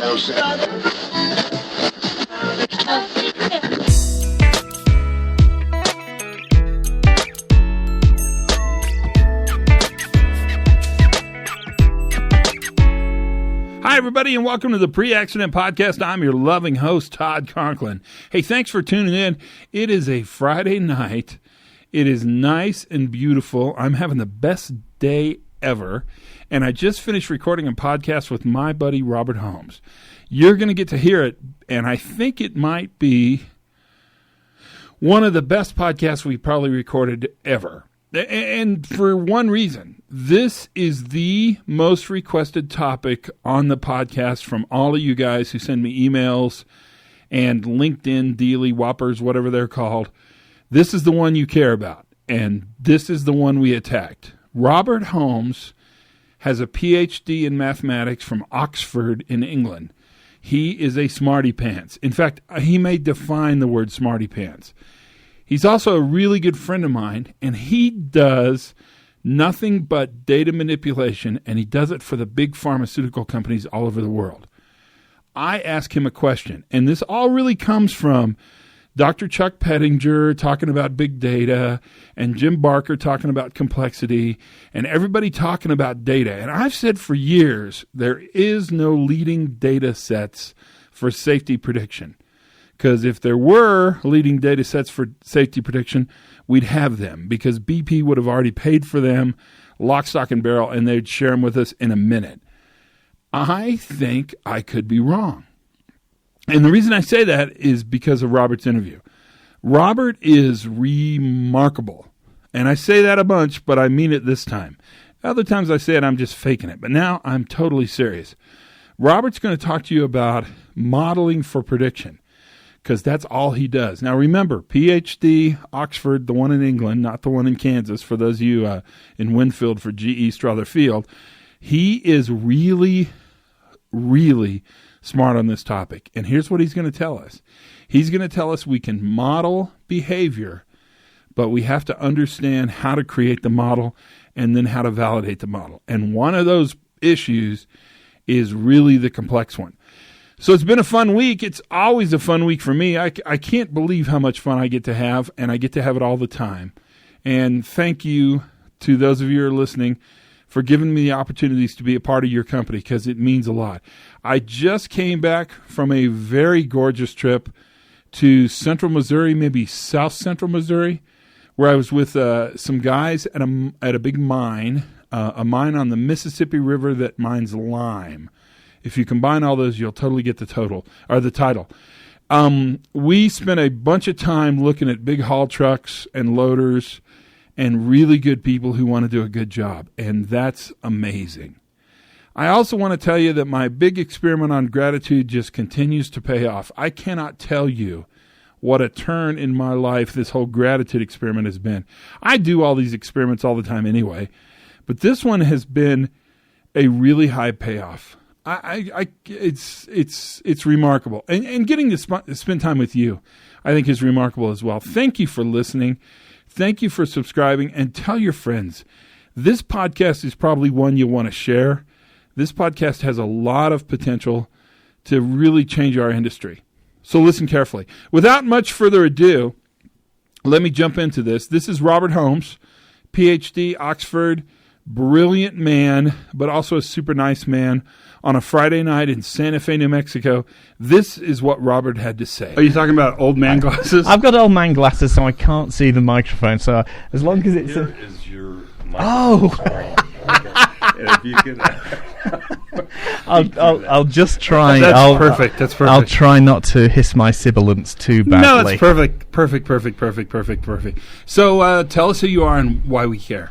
Hi, everybody, and welcome to the PreAccident Podcast. I'm your loving host, Todd Conklin. Hey, thanks for tuning in. It is a Friday night. It is nice and beautiful. I'm having the best day ever, and I just finished recording a podcast with my buddy, Robert Holmes. You're going to get to hear it, and I think it might be one of the best podcasts we've probably recorded ever. And for one reason, this is the most requested topic on the podcast from all of you guys who send me emails and LinkedIn, Dealy, Whoppers, whatever they're called. This is the one you care about, and this is the one we attacked. Robert Holmes has a PhD in mathematics from Oxford in England. He is a smarty pants. In fact, he may define the word smarty pants. He's also a really good friend of mine, and he does nothing but data manipulation, and he does it for the big pharmaceutical companies all over the world. I ask him a question, and this all really comes from Dr. Chuck Pettinger talking about big data, and Jim Barker talking about complexity, and everybody talking about data. And I've said for years, there is no leading data sets for safety prediction. Because if there were leading data sets for safety prediction, we'd have them. Because BP would have already paid for them, lock, stock, and barrel, and they'd share them with us in a minute. I think I could be wrong. And the reason I say that is because of Robert's interview. Robert is remarkable. And I say that a bunch, but I mean it this time. Other times I say it, I'm just faking it. But now I'm totally serious. Robert's going to talk to you about modeling for prediction, because that's all he does. Now remember, PhD, Oxford, the one in England, not the one in Kansas, for those of you in Winfield for GE Strother Field. He is really, really smart on this topic. And here's what he's going to tell us. He's going to tell us we can model behavior, but we have to understand how to create the model and then how to validate the model. And one of those issues is really the complex one. So it's been a fun week. It's always a fun week for me. I can't believe how much fun I get to have, and I get to have it all the time. And thank you to those of you who are listening for giving me the opportunities to be a part of your company, because it means a lot. I just came back from a very gorgeous trip to central Missouri, maybe south central Missouri, where I was with some guys at a big mine, a mine on the Mississippi River that mines lime. If you combine all those, you'll totally get the title. We spent a bunch of time looking at big haul trucks and loaders and really good people who want to do a good job, and that's amazing. I also want to tell you that my big experiment on gratitude just continues to pay off. I cannot tell you what a turn in my life this whole gratitude experiment has been. I do all these experiments all the time anyway, but this one has been a really high payoff. It's remarkable. And getting to spend time with you, I think, is remarkable as well. Thank you for listening. Thank you for subscribing, and tell your friends. This podcast is probably one you'll want to share. This podcast has a lot of potential to really change our industry. So listen carefully. Without much further ado, let me jump into this. This is Robert Holmes, PhD, Oxford, brilliant man, but also a super nice man, on a Friday night in Santa Fe, New Mexico. This is what Robert had to say. Are you talking about old man glasses? I've got old man glasses, so I can't see the microphone. So as long as it's... Here is your microphone. Oh! If you could, I'll just try. That's perfect. That's perfect. I'll try not to hiss my sibilants too badly. No, it's perfect. Perfect. So tell us who you are and why we care.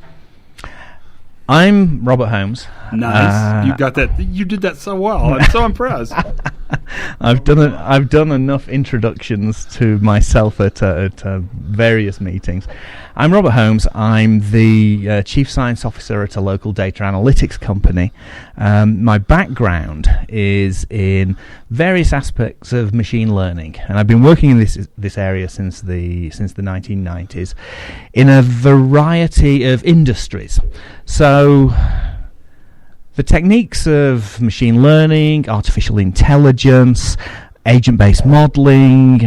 I'm Robert Holmes. Nice. You got that. You did that so well. I'm so impressed. I've done enough introductions to myself at various meetings. I'm Robert Holmes. I'm the Chief Science Officer at a local data analytics company. My background is in various aspects of machine learning, and I've been working in this area since the 1990s in a variety of industries. So The techniques of machine learning, artificial intelligence, agent-based modeling,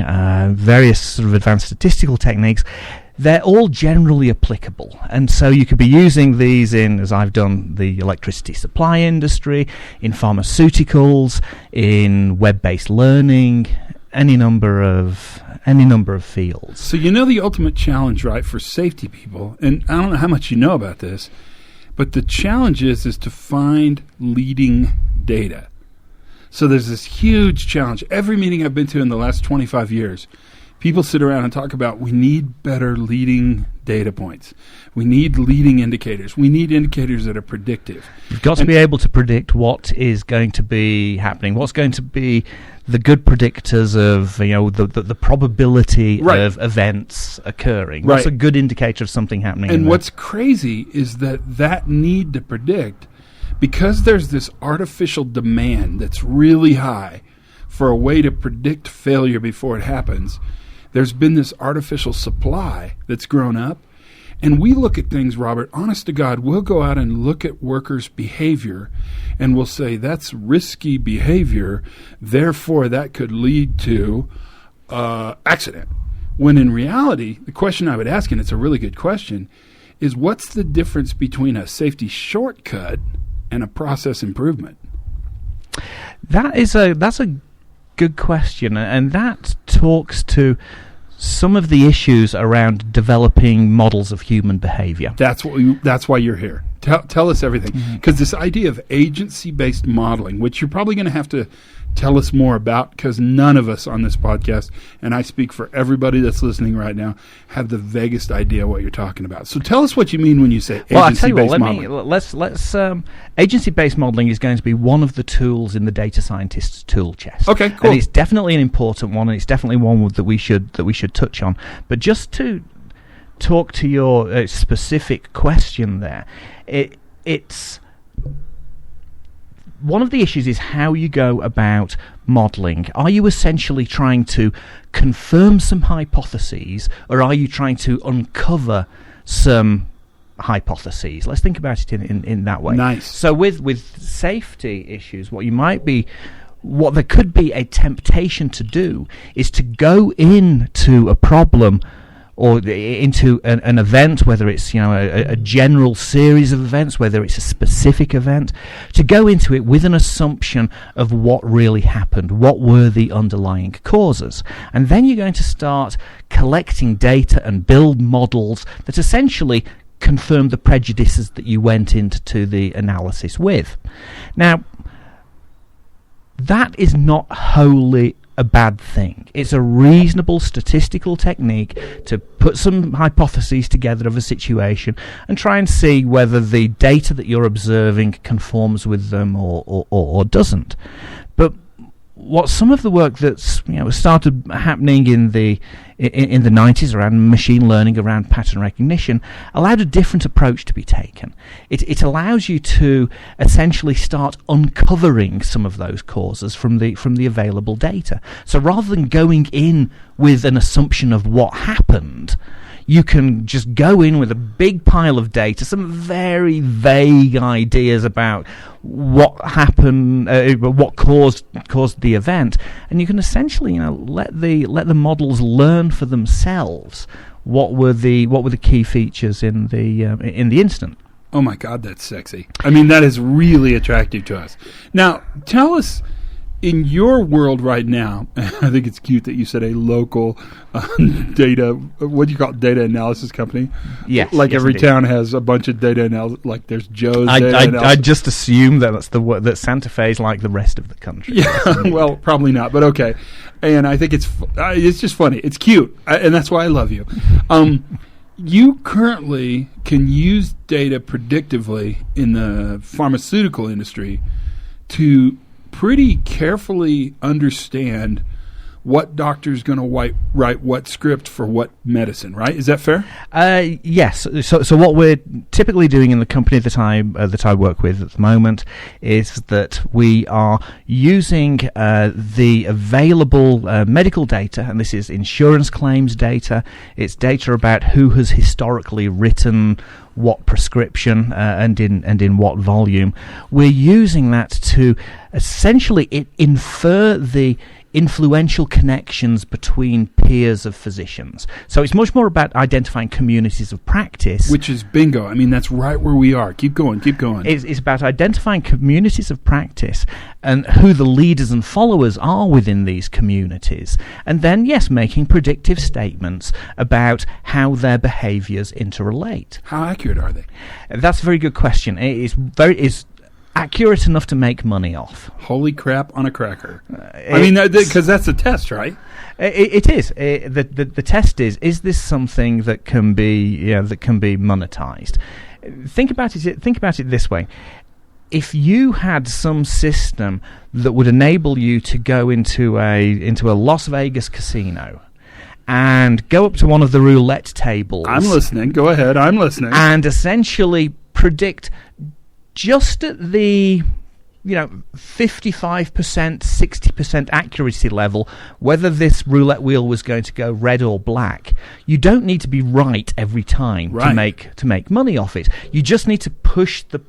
various sort of advanced statistical techniques, they're all generally applicable. And so you could be using these in, as I've done, the electricity supply industry, in pharmaceuticals, in web-based learning, any number of fields. So the ultimate challenge, right, for safety people, and I don't know how much you know about this, but the challenge is to find leading data. So there's this huge challenge. Every meeting I've been to in the last 25 years, people sit around and talk about we need better leading data points. We need leading indicators. We need indicators that are predictive. You've got to be able to predict what is going to be happening, what's going to be the good predictors of the probability of events occurring. What's a good indicator of something happening? And what's crazy is that need to predict, because there's this artificial demand that's really high for a way to predict failure before it happens. There's been this artificial supply that's grown up. And we look at things, Robert, honest to God, we'll go out and look at workers' behavior and we'll say that's risky behavior, therefore that could lead to accident. When in reality, the question I would ask, and it's a really good question, is what's the difference between a safety shortcut and a process improvement? That's a good question, and that talks to some of the issues around developing models of human behavior. That's why you're here. Tell us everything. Because this idea of agency-based modeling, which you're probably going to have to tell us more about, because none of us on this podcast, and I speak for everybody that's listening right now, have the vaguest idea what you're talking about. So tell us what you mean when you say agency-based modeling. Let's agency-based modeling is going to be one of the tools in the data scientist's tool chest. Okay, cool. And it's definitely an important one, and it's definitely one that we should touch on. But just to talk to your specific question there, it's one of the issues is how you go about modelling. Are you essentially trying to confirm some hypotheses, or are you trying to uncover some hypotheses? Let's think about it in that way. Nice. So with safety issues, what there could be a temptation to do is to go into a problem or into an event, whether it's a general series of events, whether it's a specific event, to go into it with an assumption of what really happened, what were the underlying causes. And then you're going to start collecting data and build models that essentially confirm the prejudices that you went into the analysis with. Now, that is not wholly a bad thing. It's a reasonable statistical technique to put some hypotheses together of a situation and try and see whether the data that you're observing conforms with them or doesn't. But what some of the work that's started happening in the 90s around machine learning, around pattern recognition, allowed a different approach to be taken. It allows you to essentially start uncovering some of those causes from the available data. So rather than going in with an assumption of what happened, you can just go in with a big pile of data, some very vague ideas about what happened, what caused the event, and you can essentially let the models learn for themselves what were the key features in the incident. Oh my God, that's sexy. I mean, that is really attractive to us. Now, tell us, in your world right now, I think it's cute that you said a local data, what do you call it, data analysis company? Yes. Like every indeed. town has a bunch of data analysis, like there's Joe's data analysis. I just assume that's the word, that Santa Fe is like the rest of the country. Yeah, well, probably not, but okay. And I think it's just funny. It's cute, and that's why I love you. You currently can use data predictively in the pharmaceutical industry to pretty carefully understand what doctor's going to write what script for what medicine, right? Is that fair? Yes. So what we're typically doing in the company that I work with at the moment is that we are using the available medical data, and this is insurance claims data. It's data about who has historically written what prescription and in what volume. We're using that to essentially infer the influential connections between peers of physicians. So it's much more about identifying communities of practice. Which is bingo. I mean, that's right where we are. Keep going. It's about identifying communities of practice and who the leaders and followers are within these communities. And then, yes, making predictive statements about how their behaviors interrelate. How accurate are they? That's a very good question. It's accurate enough to make money off. Holy crap on a cracker. I mean, because that's a test, right? It is. The test is this something that can be monetized? Think about it this way. If you had some system that would enable you to go into a Las Vegas casino and go up to one of the roulette tables. I'm listening. Go ahead. I'm listening. And essentially predict just at the 55%, 60% accuracy level whether this roulette wheel was going to go red or black. You don't need to be right every time to make money off it. You just need to push the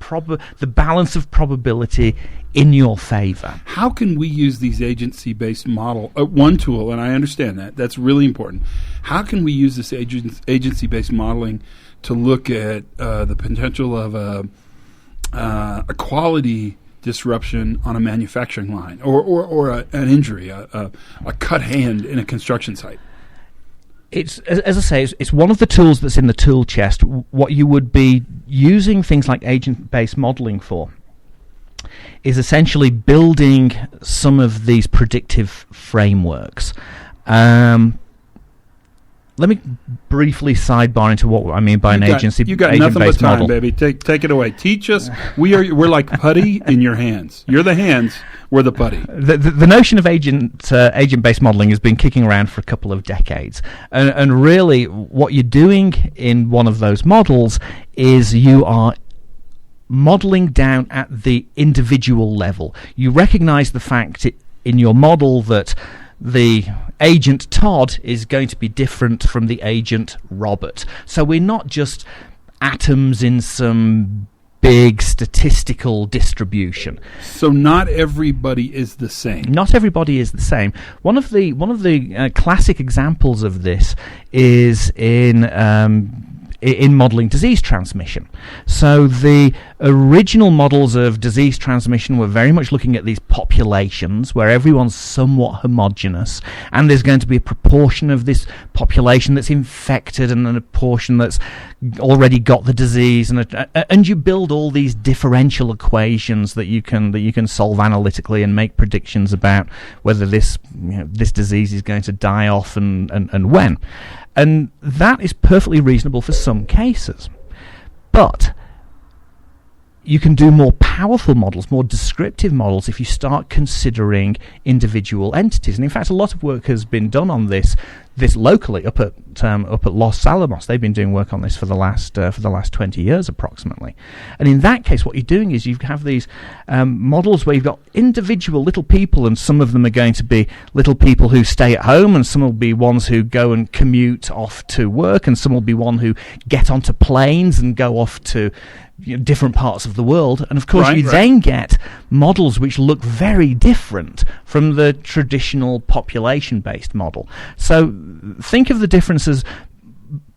balance of probability in your favor. How can we use these agency-based model? One tool, and I understand that's really important. How can we use this agency-based modeling to look at the potential of a quality disruption on a manufacturing line, or an injury, a cut hand in a construction site? It's, as I say, it's one of the tools that's in the tool chest. What you would be using things like agent-based modeling for is essentially building some of these predictive frameworks. Let me briefly sidebar into what I mean by agent-based You got nothing but time, model. baby. Take it away. Teach us. We're like putty in your hands. You're the hands. We're the putty. The notion of agent-based modeling has been kicking around for a couple of decades, and really, what you're doing in one of those models is you are modeling down at the individual level. You recognize the fact in your model that the agent Todd is going to be different from the agent Robert. So we're not just atoms in some big statistical distribution. So not everybody is the same. Not everybody is the same. One of the classic examples of this is in modeling disease transmission. So the original models of disease transmission were very much looking at these populations where everyone's somewhat homogeneous, and there's going to be a proportion of this population that's infected and then a portion that's already got the disease, and you build all these differential equations that you can solve analytically and make predictions about whether this disease is going to die off and when. And that is perfectly reasonable for some cases. But you can do more powerful models, more descriptive models, if you start considering individual entities. And in fact, a lot of work has been done on this locally up at Los Alamos. They've been doing work on this for the last 20 years approximately. And in that case, what you're doing is you have these models where you've got individual little people, and some of them are going to be little people who stay at home, and some will be ones who go and commute off to work, and some will be one who get onto planes and go off to different parts of the world. And of course then get models which look very different from the traditional population-based model. So think of the difference as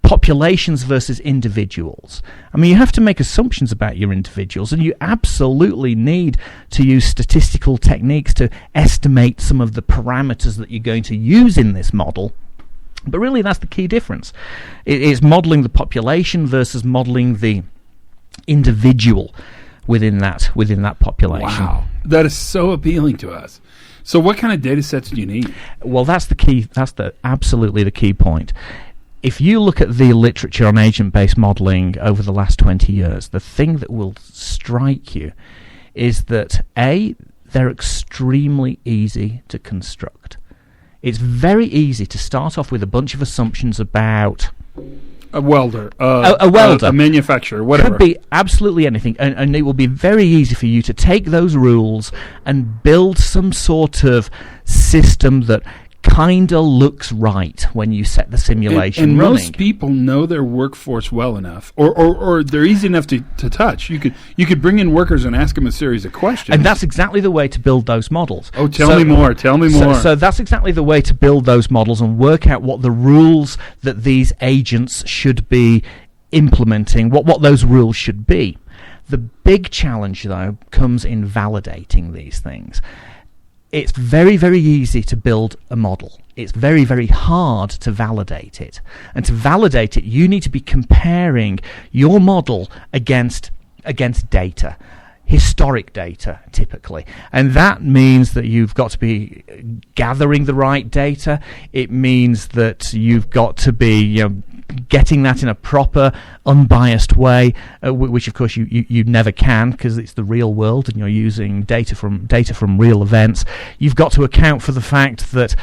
populations versus individuals. I mean, you have to make assumptions about your individuals, and you absolutely need to use statistical techniques to estimate some of the parameters that you're going to use in this model. But really, that's the key difference. It is modeling the population versus modeling the individual within that population. Wow, that is so appealing to us. So what kind of data sets do you need? Well, that's the key. That's absolutely the key point. If you look at the literature on agent-based modeling over the last 20 years, the thing that will strike you is that they're extremely easy to construct. It's very easy to start off with a bunch of assumptions about a welder, a welder, a manufacturer, whatever. Could be absolutely anything, and it will be very easy for you to take those rules and build some sort of system that kind of looks right when you set the simulation and running. Most people know their workforce well enough, or they're easy enough to touch. You could bring in workers and ask them a series of questions. And that's exactly the way to build those models. Oh, tell me more. So that's exactly the way to build those models and work out what the rules that these agents should be implementing, what those rules should be. The big challenge, though, comes in validating these things. It's very, very easy to build a model. It's very, very hard to validate it. And to validate it, you need to be comparing your model against data, historic data, typically. And that means that you've got to be gathering the right data. It means that you've got to be, getting that in a proper, unbiased way, which of course you never can, because it's the real world and you're using data from real events. You've got to account for the fact that,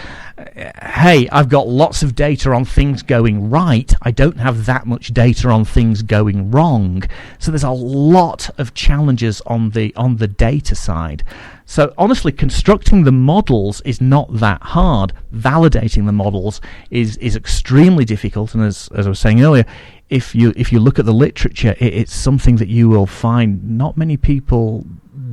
hey, I've got lots of data on things going right. I don't have that much data on things going wrong. So there's a lot of challenges on the data side. So honestly, constructing the models is not that hard. Validating the models is extremely difficult. And as I was saying earlier, if you look at the literature, it's something that you will find not many people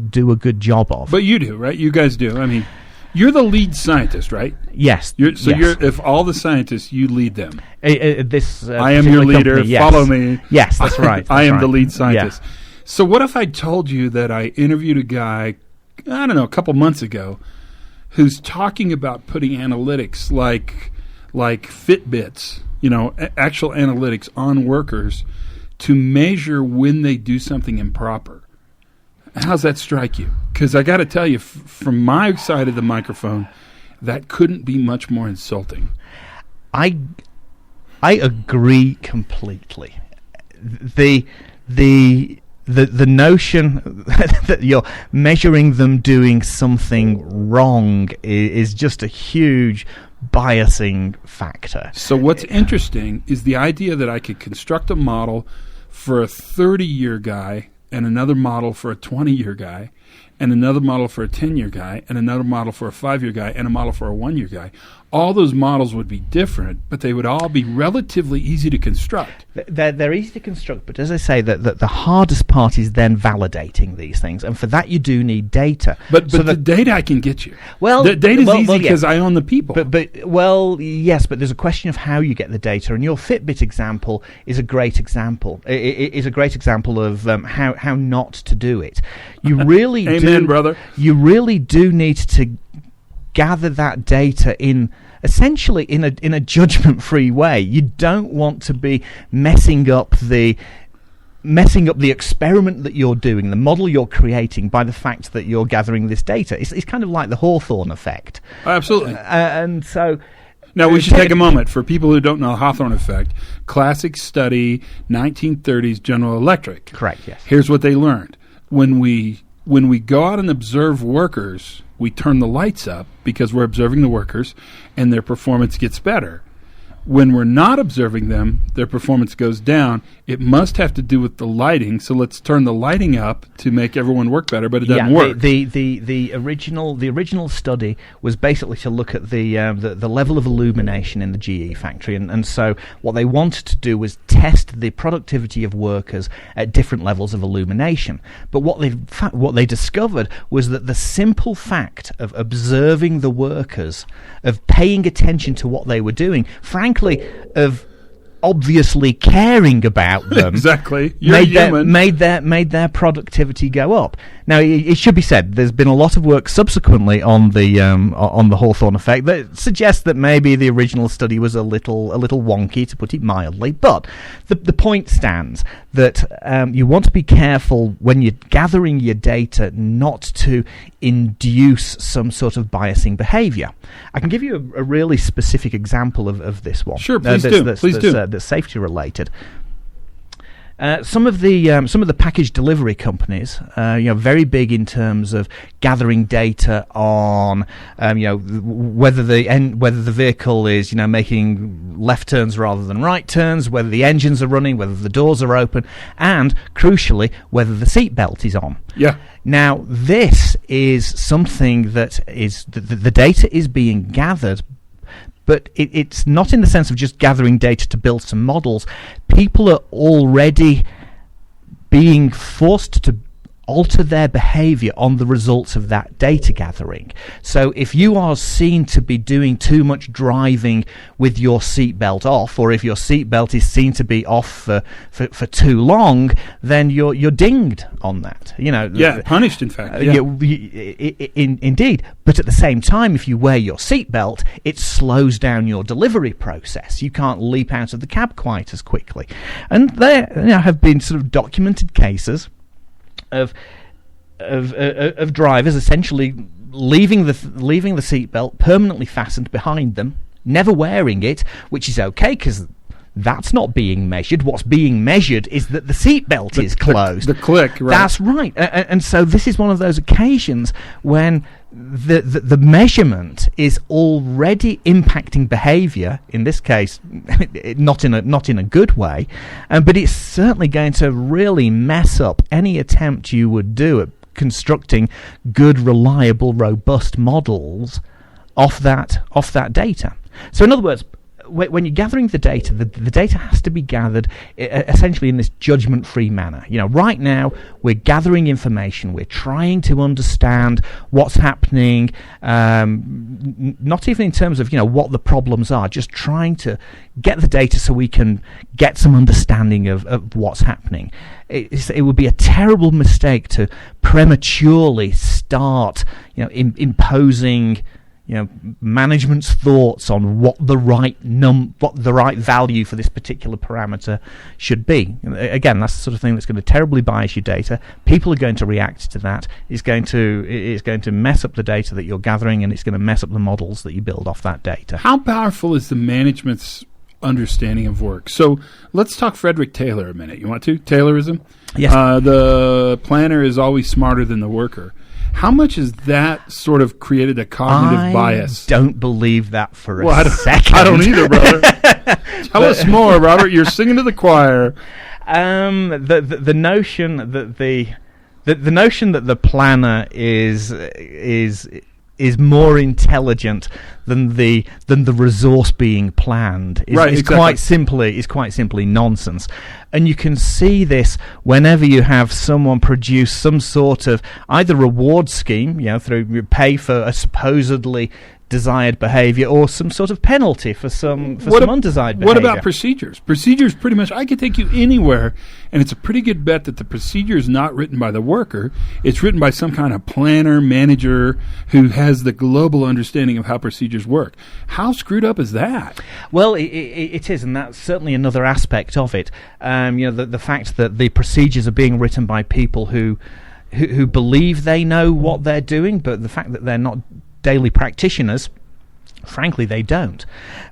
do a good job of. But you do, right? You guys do. I mean, you're the lead scientist, right? Yes. Yes. If all the scientists, you lead them. I am your leader. Company, yes. Follow me. Yes, that's right. I am the lead scientist. Yeah. So what if I told you that I interviewed a guy, I don't know, a couple months ago, who's talking about putting analytics like Fitbits, actual analytics on workers to measure when they do something improper. How's that strike you? Because I got to tell you, from my side of the microphone, that couldn't be much more insulting. I agree completely. The notion that you're measuring them doing something wrong is just a huge biasing factor. So what's interesting is the idea that I could construct a model for a 30-year guy and another model for a 20-year guy and another model for a 10-year guy and another model for a 5-year guy and a model for a 1-year guy. All those models would be different, but they would all be relatively easy to construct. They're easy to construct, but as I say, that the hardest part is then validating these things, and for that you do need data. But the data I can get you. Well, the data's easy because I own the people. Yes, but there's a question of how you get the data, and your Fitbit example is a great example. It is a great example of how not to do it. You really Amen, brother. You really do need to gather that data essentially in a judgment-free way. You don't want to be messing up the experiment that you're doing, the model you're creating, by the fact that you're gathering this data. It's kind of like the Hawthorne effect. Absolutely. And so now we should take a moment for people who don't know the Hawthorne effect. Classic study, 1930s General Electric. Correct. Yes. Here's what they learned: when we go out and observe workers, we turn the lights up because we're observing the workers, and their performance gets better. When we're not observing them, their performance goes down. It must have to do with the lighting, so let's turn the lighting up to make everyone work better, but it doesn't work. The original study was basically to look at the level of illumination in the GE factory, and so what they wanted to do was test the productivity of workers at different levels of illumination. But what they discovered was that the simple fact of observing the workers, of paying attention to what they were doing, frankly, of obviously caring about them, exactly, made their productivity go up. Now, it should be said, there's been a lot of work subsequently on the Hawthorne effect that suggests that maybe the original study was a little wonky, to put it mildly. But the point stands that you want to be careful when you're gathering your data not to induce some sort of biasing behavior. I can give you a really specific example of this one. Sure, please do. That's safety related. Some of the package delivery companies, very big in terms of gathering data on, whether the vehicle is, making left turns rather than right turns, whether the engines are running, whether the doors are open, and crucially, whether the seat belt is on. Yeah. Now, this is something that is the data is being gathered. But it's not in the sense of just gathering data to build some models. People are already being forced to alter their behavior on the results of that data gathering. So if you are seen to be doing too much driving with your seatbelt off, or if your seatbelt is seen to be off for too long, then you're dinged on that. Punished, in fact. Indeed. But at the same time, if you wear your seatbelt, it slows down your delivery process. You can't leap out of the cab quite as quickly. And there have been sort of documented cases of drivers essentially leaving the seatbelt permanently fastened behind them, never wearing it, which is okay because that's not being measured. What's being measured is that the seatbelt is closed. The click, right? That's right. And so this is one of those occasions when the measurement is already impacting behaviour. In this case, not in a good way, but it's certainly going to really mess up any attempt you would do at constructing good, reliable, robust models off that data. So, in other words, when you're gathering the data, the data has to be gathered essentially in this judgment-free manner. Right now we're gathering information, we're trying to understand what's happening, not even in terms of what the problems are, just trying to get the data so we can get some understanding of what's happening. It would be a terrible mistake to prematurely start imposing management's thoughts on what the right value for this particular parameter should be. Again, that's the sort of thing that's going to terribly bias your data. People are going to react to that. It's going to mess up the data that you're gathering, and it's going to mess up the models that you build off that data. How powerful is the management's understanding of work? So let's talk Frederick Taylor a minute. You want to? Taylorism? Yes. The planner is always smarter than the worker. How much has that sort of created a cognitive bias? I don't believe that for a second. I don't either, brother. Tell us more, Robert. You're singing to the choir. The notion that the notion that the planner is more intelligent than the resource being planned is quite simply nonsense. And you can see this whenever you have someone produce some sort of either reward scheme, through pay for a supposedly desired behavior, or some sort of penalty for some undesired behavior. What about procedures? Procedures, pretty much, I could take you anywhere, and it's a pretty good bet that the procedure is not written by the worker. It's written by some kind of planner, manager, who has the global understanding of how procedures work. How screwed up is that? Well, it is, and that's certainly another aspect of it. The fact that the procedures are being written by people who believe they know what they're doing, but the fact that they're not daily practitioners, frankly, they don't.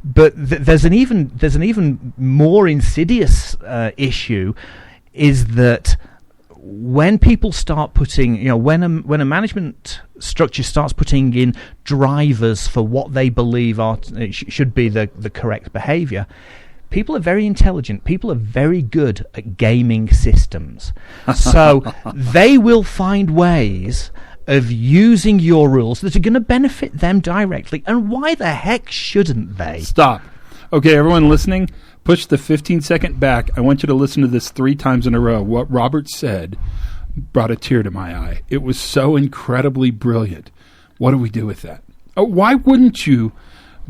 But there's an even more insidious issue, is that when people start putting, when a management structure starts putting in drivers for what they believe should be the correct behaviour, people are very intelligent. People are very good at gaming systems. So they will find ways of using your rules that are going to benefit them directly. And why the heck shouldn't they? Stop. Okay, everyone listening, push the 15-second back. I want you to listen to this 3 times in a row. What Robert said brought a tear to my eye. It was so incredibly brilliant. What do we do with that? Why wouldn't you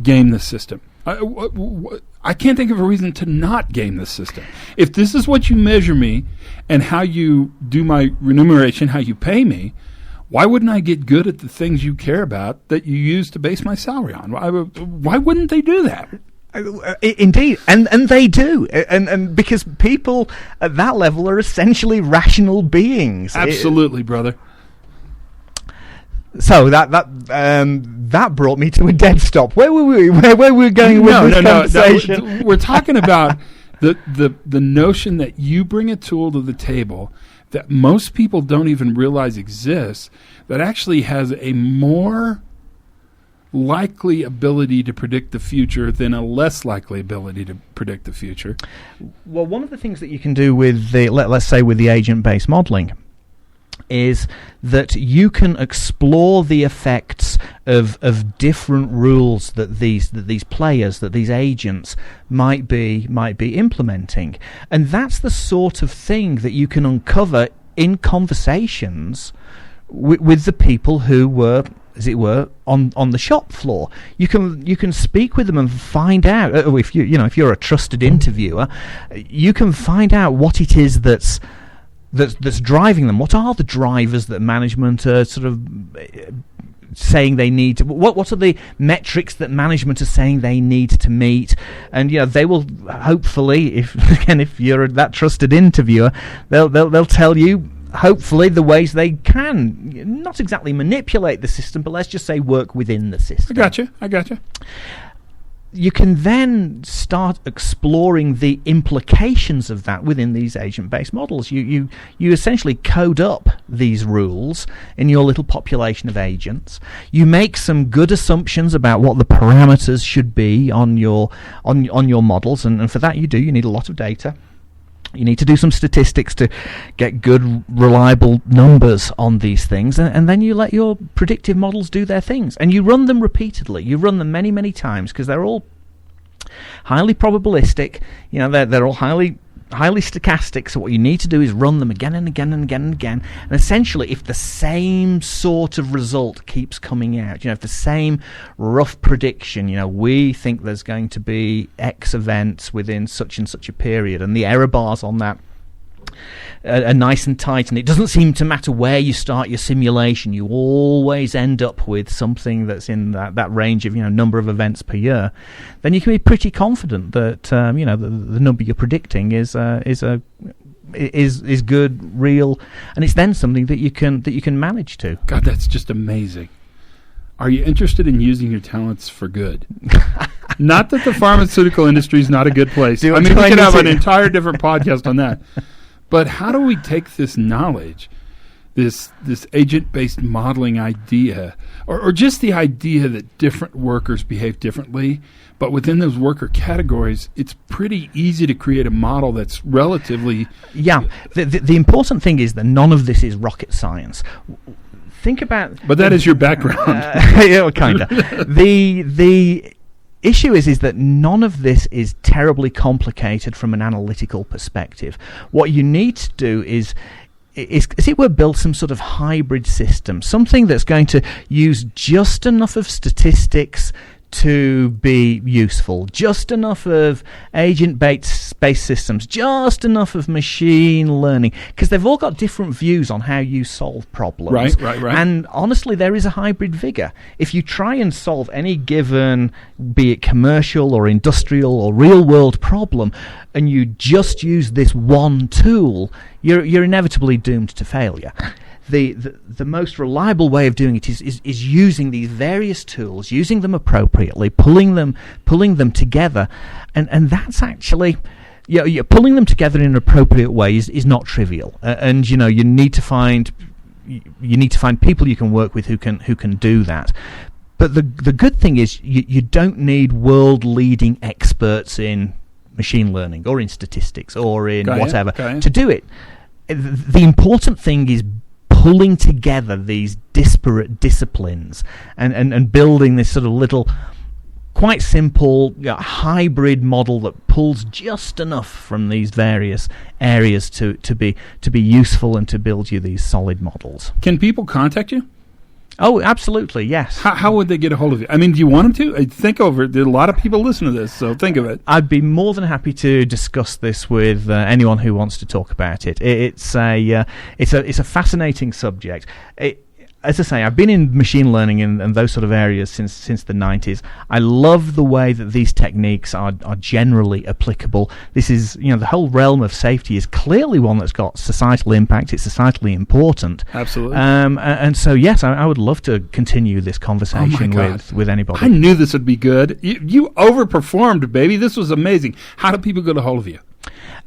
game the system? I can't think of a reason to not game the system. If this is what you measure me and how you do my remuneration, how you pay me, why wouldn't I get good at the things you care about that you use to base my salary on? Why wouldn't they do that? Indeed, and they do, and because people at that level are essentially rational beings. Absolutely, brother. So that brought me to a dead stop. Where were we? Where were we going with this conversation? We're talking about The notion that you bring a tool to the table that most people don't even realize exists, that actually has a more likely ability to predict the future than a less likely ability to predict the future. Well, one of the things that you can do with let's say with the agent-based modeling is that you can explore the effects of different rules that these players, that these agents might be implementing, and that's the sort of thing that you can uncover in conversations with the people who were, as it were, on the shop floor. You can speak with them and find out. If you're a trusted interviewer, you can find out what it is that's driving them. What are the drivers that management are sort of saying they need to, what are the metrics that management are saying they need to meet? And they will hopefully, if you're that trusted interviewer, they'll tell you hopefully the ways they can not exactly manipulate the system, but let's just say work within the system. I gotcha. You can then start exploring the implications of that within these agent-based models. You essentially code up these rules in your little population of agents. You make some good assumptions about what the parameters should be on your models, and for that you need a lot of data. You need to do some statistics to get good, reliable numbers on these things, and then you let your predictive models do their things. And you run them repeatedly. You run them many, many times, because they're all highly probabilistic. They're all highly stochastic, so what you need to do is run them again and again and again and again. And essentially, if the same sort of result keeps coming out, if the same rough prediction, we think there's going to be X events within such and such a period, and the error bars on that are nice and tight, and it doesn't seem to matter where you start your simulation, you always end up with something that's in that range of number of events per year, then you can be pretty confident that the number you're predicting is good, real, and it's then something that you can manage to. God, that's just amazing. Are you interested in using your talents for good? Not that the pharmaceutical industry is not a good place. We could have an entire different podcast on that. But how do we take this knowledge, this agent-based modeling idea, or just the idea that different workers behave differently, but within those worker categories, it's pretty easy to create a model that's relatively... Yeah. The important thing is that none of this is rocket science. Think about... But that is your background. Yeah, kind of. The issue is that none of this is terribly complicated from an analytical perspective. What you need to do is as it were, build some sort of hybrid system, something that's going to use just enough of statistics to be useful, just enough of agent-based systems, just enough of machine learning, because they've all got different views on how you solve problems. Right. And honestly, there is a hybrid vigor. If you try and solve any given, be it commercial or industrial or real-world problem, and you just use this one tool, you're inevitably doomed to failure. The most reliable way of doing it is using these various tools, using them appropriately, pulling them together, and that's actually pulling them together in an appropriate way is not trivial. And you need to find people you can work with who can do that. But the good thing is you don't need world leading experts in machine learning or in statistics or in whatever to do it. The important thing is pulling together these disparate disciplines and building this sort of little, quite simple hybrid model that pulls just enough from these various areas to be useful and to build you these solid models. Can people contact you? Oh, absolutely, yes. How would they get a hold of you? I mean, do you want them to? Think over it. There are a lot of people listening to this, so think of it. I'd be more than happy to discuss this with anyone who wants to talk about it. It's a fascinating subject. As I say, I've been in machine learning and those sort of areas since the 90s. I love the way that these techniques are generally applicable. This is, the whole realm of safety is clearly one that's got societal impact. It's societally important. Absolutely. And so, yes, I would love to continue this conversation with anybody. I knew this would be good. You overperformed, baby. This was amazing. How do people get a hold of you?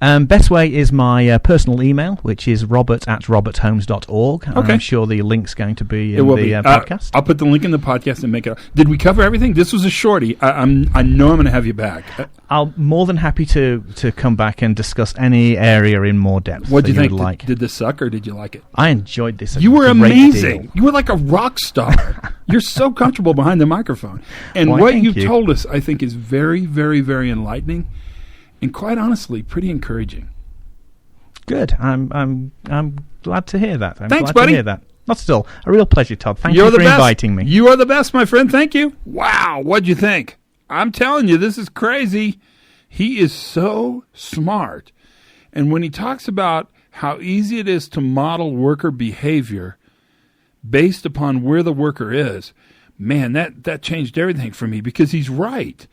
Best way is my personal email, which is robert@robertholmes.org. Okay. I'm sure the link's going to be It in will the be. podcast. I'll put the link in the podcast and make it. Did we cover everything? This was a shorty. I know I'm going to have you back. I'm more than happy to come back and discuss any area in more depth. What did you think? Would like. Did this suck or did you like it? I enjoyed this. You were great amazing. deal. You were like a rock star. You're so comfortable behind the microphone. And Why, what thank you've you. told us, I think, is very, very, very enlightening and quite honestly, pretty encouraging. Good. I'm glad to hear that. I'm Thanks, glad buddy. to hear that. Not still. A real pleasure, Todd. Thank You're you the for best. inviting me. You are the best, my friend. Thank you. Wow. What'd you think? I'm telling you, this is crazy. He is so smart. And when he talks about how easy it is to model worker behavior based upon where the worker is, man, that changed everything for me because he's right.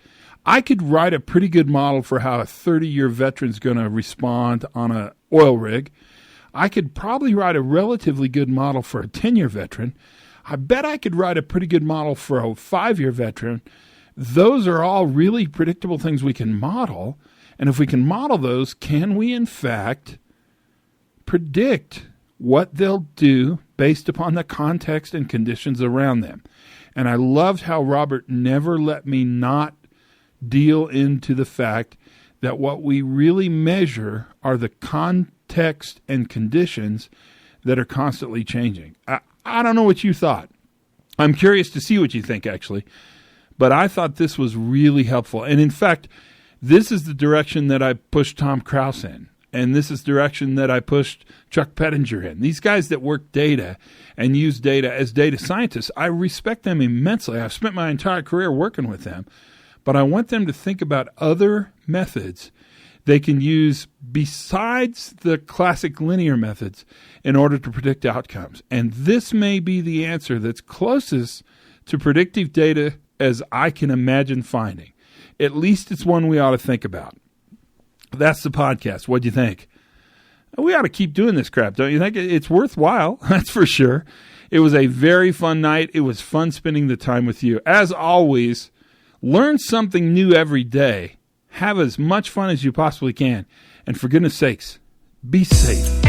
I could write a pretty good model for how a 30-year veteran's going to respond on an oil rig. I could probably write a relatively good model for a 10-year veteran. I bet I could write a pretty good model for a 5-year veteran. Those are all really predictable things we can model. And if we can model those, can we, in fact, predict what they'll do based upon the context and conditions around them? And I loved how Robert never let me not deal into the fact that what we really measure are the context and conditions that are constantly changing. I don't know what you thought. I'm curious to see what you think, actually. But I thought this was really helpful. And in fact, this is the direction that I pushed Tom Krause in. And this is the direction that I pushed Chuck Pettinger in. These guys that work data and use data as data scientists, I respect them immensely. I've spent my entire career working with them. But I want them to think about other methods they can use besides the classic linear methods in order to predict outcomes. And this may be the answer that's closest to predictive data as I can imagine finding. At least it's one we ought to think about. That's the podcast. What'd you think? We ought to keep doing this crap, don't you think? It's worthwhile, that's for sure. It was a very fun night. It was fun spending the time with you. As always, learn something new every day. Have as much fun as you possibly can. And for goodness sakes, be safe.